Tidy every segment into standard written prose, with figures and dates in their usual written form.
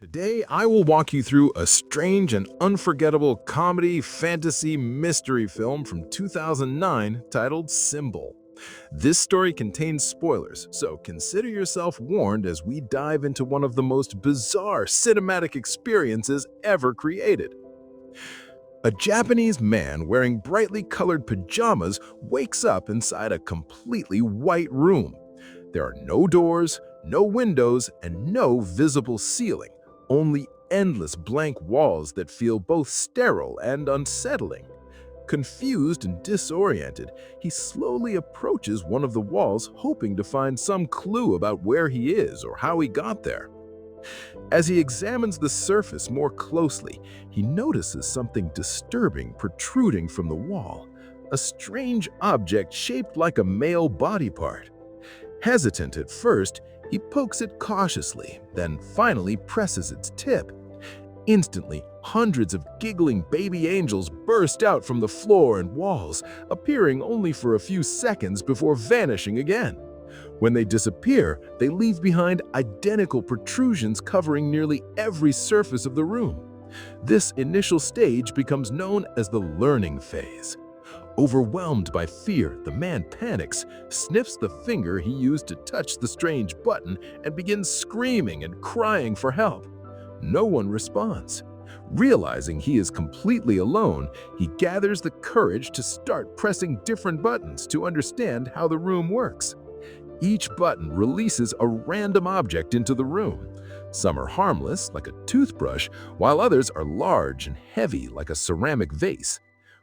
Today, I will walk you through a strange and unforgettable comedy fantasy mystery film from 2009 titled Symbol. This story contains spoilers, so consider yourself warned as we dive into one of the most bizarre cinematic experiences ever created. A Japanese man wearing brightly colored pajamas wakes up inside a completely white room. There are no doors, no windows, and no visible ceiling, only endless blank walls that feel both sterile and unsettling. Confused and disoriented, he slowly approaches one of the walls, hoping to find some clue about where he is or how he got there. As he examines the surface more closely, he notices something disturbing protruding from the wall, a strange object shaped like a male body part. Hesitant at first, he pokes it cautiously, then finally presses its tip. Instantly, hundreds of giggling baby angels burst out from the floor and walls, appearing only for a few seconds before vanishing again. When they disappear, they leave behind identical protrusions covering nearly every surface of the room. This initial stage becomes known as the learning phase. Overwhelmed by fear, the man panics, sniffs the finger he used to touch the strange button, and begins screaming and crying for help. No one responds. Realizing he is completely alone, he gathers the courage to start pressing different buttons to understand how the room works. Each button releases a random object into the room. Some are harmless, like a toothbrush, while others are large and heavy, like a ceramic vase.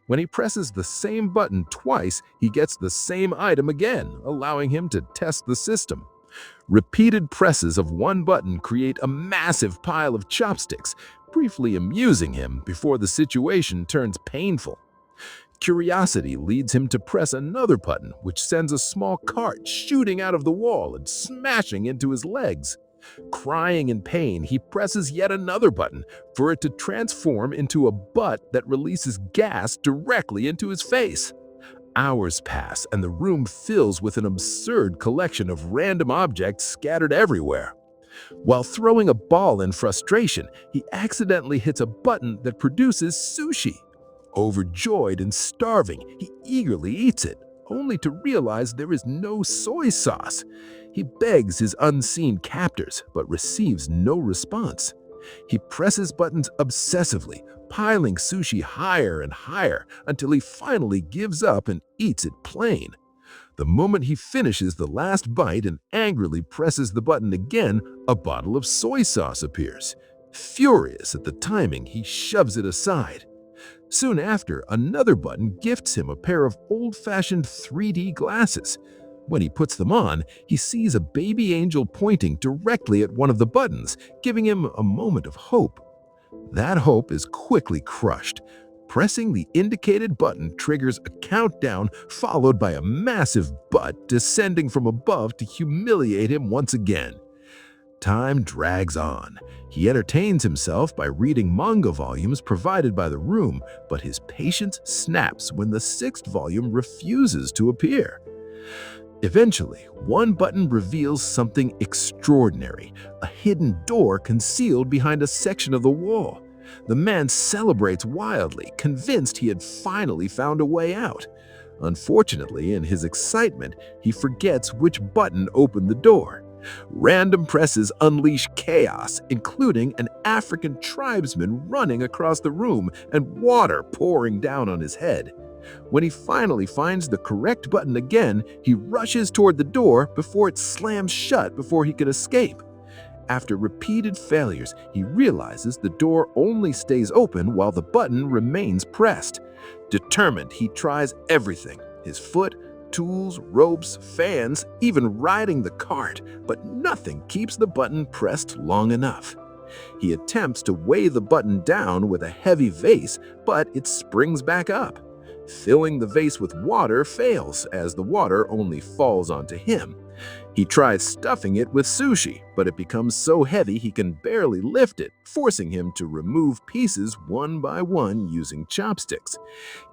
When he presses the same button twice, he gets the same item again, allowing him to test the system. Repeated presses of one button create a massive pile of chopsticks, briefly amusing him before the situation turns painful. Curiosity leads him to press another button, which sends a small cart shooting out of the wall and smashing into his legs. Crying in pain, he presses yet another button for it to transform into a butt that releases gas directly into his face. Hours pass and the room fills with an absurd collection of random objects scattered everywhere. While throwing a ball in frustration, he accidentally hits a button that produces sushi. Overjoyed and starving, he eagerly eats it, only to realize there is no soy sauce. He begs his unseen captors, but receives no response. He presses buttons obsessively, piling sushi higher and higher until he finally gives up and eats it plain. The moment he finishes the last bite and angrily presses the button again, a bottle of soy sauce appears. Furious at the timing, he shoves it aside. Soon after, another button gifts him a pair of old-fashioned 3D glasses. When he puts them on, he sees a baby angel pointing directly at one of the buttons, giving him a moment of hope. That hope is quickly crushed. Pressing the indicated button triggers a countdown followed by a massive butt descending from above to humiliate him once again. Time drags on. He entertains himself by reading manga volumes provided by the room, but his patience snaps when the sixth volume refuses to appear. Eventually, one button reveals something extraordinary, a hidden door concealed behind a section of the wall. The man celebrates wildly, convinced he had finally found a way out. Unfortunately, in his excitement, he forgets which button opened the door. Random presses unleash chaos, including an African tribesman running across the room and water pouring down on his head. When he finally finds the correct button again, he rushes toward the door before it slams shut before he can escape. After repeated failures, he realizes the door only stays open while the button remains pressed. Determined, he tries everything: his foot, tools, ropes, fans, even riding the cart, but nothing keeps the button pressed long enough. He attempts to weigh the button down with a heavy vase, but it springs back up. Filling the vase with water fails, as the water only falls onto him. He tries stuffing it with sushi, but it becomes so heavy he can barely lift it, forcing him to remove pieces one by one using chopsticks.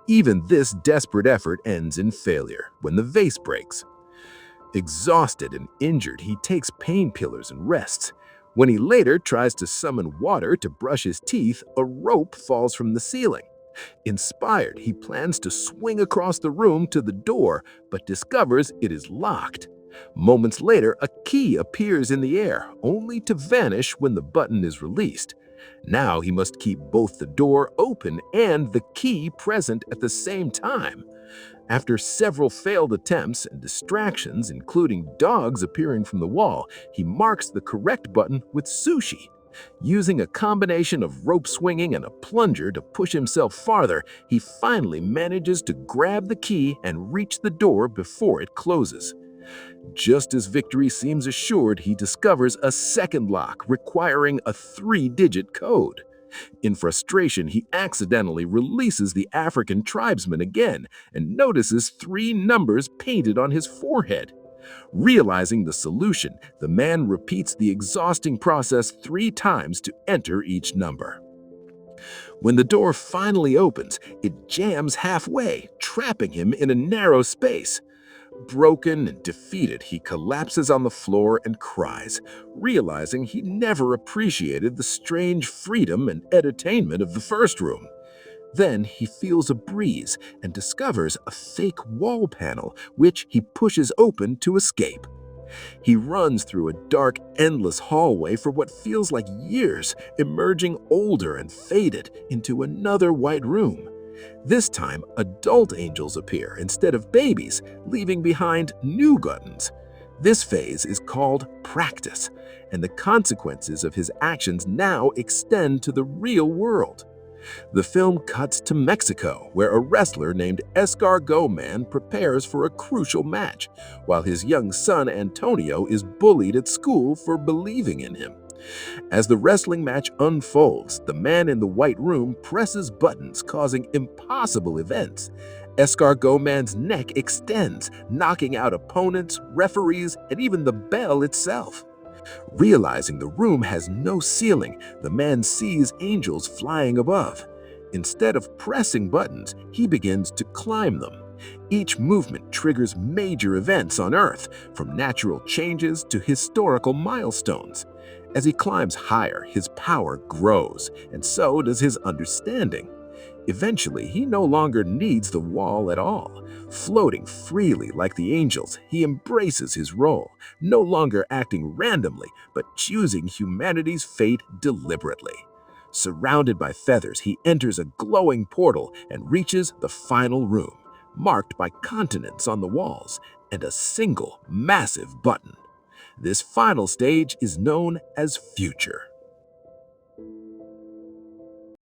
Even this desperate effort ends in failure when the vase breaks. Exhausted and injured, he takes painkillers and rests. When he later tries to summon water to brush his teeth, a rope falls from the ceiling. Inspired, he plans to swing across the room to the door, but discovers it is locked. Moments later, a key appears in the air, only to vanish when the button is released. Now he must keep both the door open and the key present at the same time. After several failed attempts and distractions, including dogs appearing from the wall, he marks the correct button with sushi. Using a combination of rope swinging and a plunger to push himself farther, he finally manages to grab the key and reach the door before it closes. Just as victory seems assured, he discovers a second lock requiring a three-digit code. In frustration, he accidentally releases the African tribesman again and notices three numbers painted on his forehead. Realizing the solution, the man repeats the exhausting process 3 times to enter each number. When the door finally opens, it jams halfway, trapping him in a narrow space. Broken and defeated, he collapses on the floor and cries, realizing he never appreciated the strange freedom and entertainment of the first room. Then he feels a breeze and discovers a fake wall panel, which he pushes open to escape. He runs through a dark, endless hallway for what feels like years, emerging older and faded into another white room. This time, adult angels appear instead of babies, leaving behind new Guttons. This phase is called practice, and the consequences of his actions now extend to the real world. The film cuts to Mexico, where a wrestler named Escargot-Man prepares for a crucial match, while his young son Antonio is bullied at school for believing in him. As the wrestling match unfolds, the man in the white room presses buttons, causing impossible events. Escargot-Man's neck extends, knocking out opponents, referees, and even the bell itself. Realizing the room has no ceiling, the man sees angels flying above. Instead of pressing buttons, he begins to climb them. Each movement triggers major events on Earth, from natural changes to historical milestones. As he climbs higher, his power grows, and so does his understanding. Eventually, he no longer needs the wall at all. Floating freely like the angels, he embraces his role, no longer acting randomly, but choosing humanity's fate deliberately. Surrounded by feathers, he enters a glowing portal and reaches the final room, marked by continents on the walls and a single massive button. This final stage is known as Future.